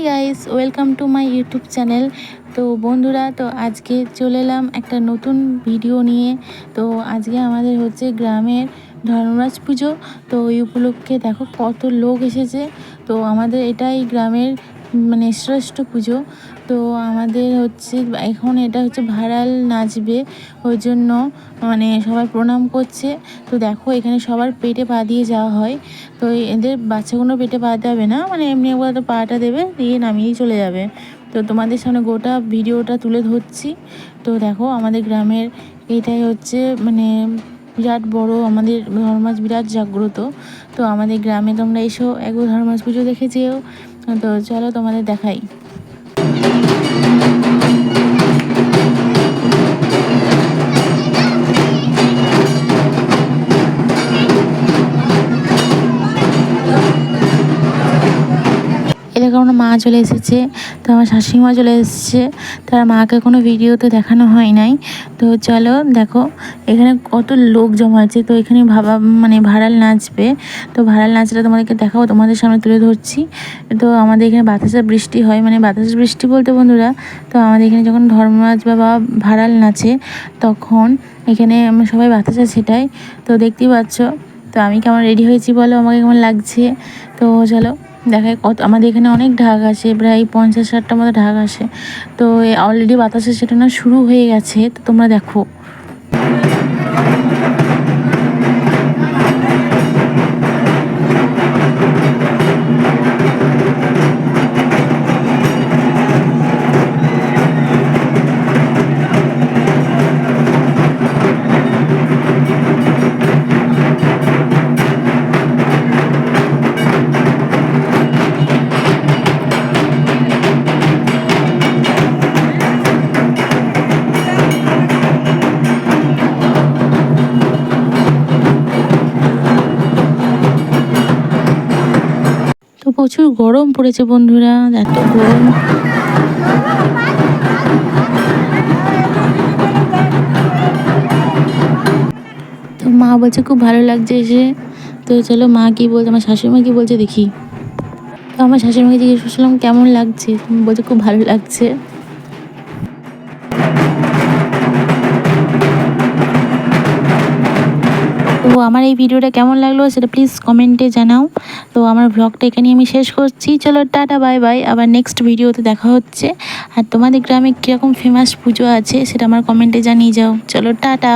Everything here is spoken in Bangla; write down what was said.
Guys, welcome to my YouTube channel. তো বন্ধুরা, তো আজকে চলে এলাম একটা নতুন ভিডিও নিয়ে। তো আজকে আমাদের হচ্ছে গ্রামের ধর্মরাজ পুজো। তো এই উপলক্ষে দেখো কত লোক এসেছে। তো আমাদের এটাই গ্রামের শ্রেষ্ঠ পুজো। তো আমাদের হচ্ছে এখন এটা হচ্ছে ভাড়াল নাচবে, ওই জন্য সবাই প্রণাম করছে। তো দেখো এখানে সবার পেটে পা দিয়ে যাওয়া হয়। তো এদের বাচ্চাগুলো পেটে পা দেবে না, এমনি একবার তো পাটা দেবে, দিয়ে নামিয়েই চলে যাবে। তো তোমাদের সামনে গোটা ভিডিওটা তুলে ধরছি। তো দেখো আমাদের গ্রামের এইটাই হচ্ছে বিরাট বড়, আমাদের ধর্মাজ বিরাট জাগ্রত। তো আমাদের গ্রামে তোমরা এসো, একবার ধর্মাজ পুজো দেখে যেও। তো চলো তোমাদের দেখাই। এরকম আমার মা চলে এসেছে, তো আমার শাশুড়িমা চলে এসেছে। তার মাকে কোনো ভিডিওতে দেখানো হয় নাই। তো চলো দেখো এখানে কত লোক জমা আছে। তো এখানে ভাড়াল নাচবে। তো ভাড়াল নাচটা তোমাদেরকে দেখাবো, তোমাদের সামনে তুলে ধরছি। তো আমাদের এখানে বাতাসা বৃষ্টি হয়, বাতাসা বৃষ্টি বলতে বন্ধুরা, তো আমাদের এখানে যখন ধর্মরাজ বা ভাড়াল নাচে তখন এখানে সবাই বাতাসা ছেটায়। তো দেখতেই পাচ্ছ। তো আমি কেমন রেডি হয়েছি বলো, আমাকে কেমন লাগছে। তো চলো দেখায় কত আমাদের এখানে অনেক ঢাক আসে, প্রায় 50-60টার মতো ঢাক আসে। তো অলরেডি বাতাসে সেটানো শুরু হয়ে গেছে, তো তোমরা দেখো। তো প্রচুর গরম পড়েছে বন্ধুরা, এত গরম। তো মা বলছে খুব ভালো লাগছে এসে। তো চলো মা কি বলছে, আমার শাশুড়িমা কি বলছে দেখি। তো আমার শাশুড়িমাকে জিজ্ঞেস করছিলাম কেমন লাগছে, বলছে খুব ভালো লাগছে। তো আমার এই ভিডিওটা কেমন লাগলো সেটা প্লিজ কমেন্টে জানাও। তো আমার ব্লগটা এখানে আমি শেষ করছি। চলো টাটা, বাই বাই, আবার নেক্সট ভিডিওতে দেখা হচ্ছে। আর তোমাদের গ্রামে কীরকম ফেমাস পুজো আছে সেটা আমার কমেন্টে জানিয়ে যাও। চলো টাটা।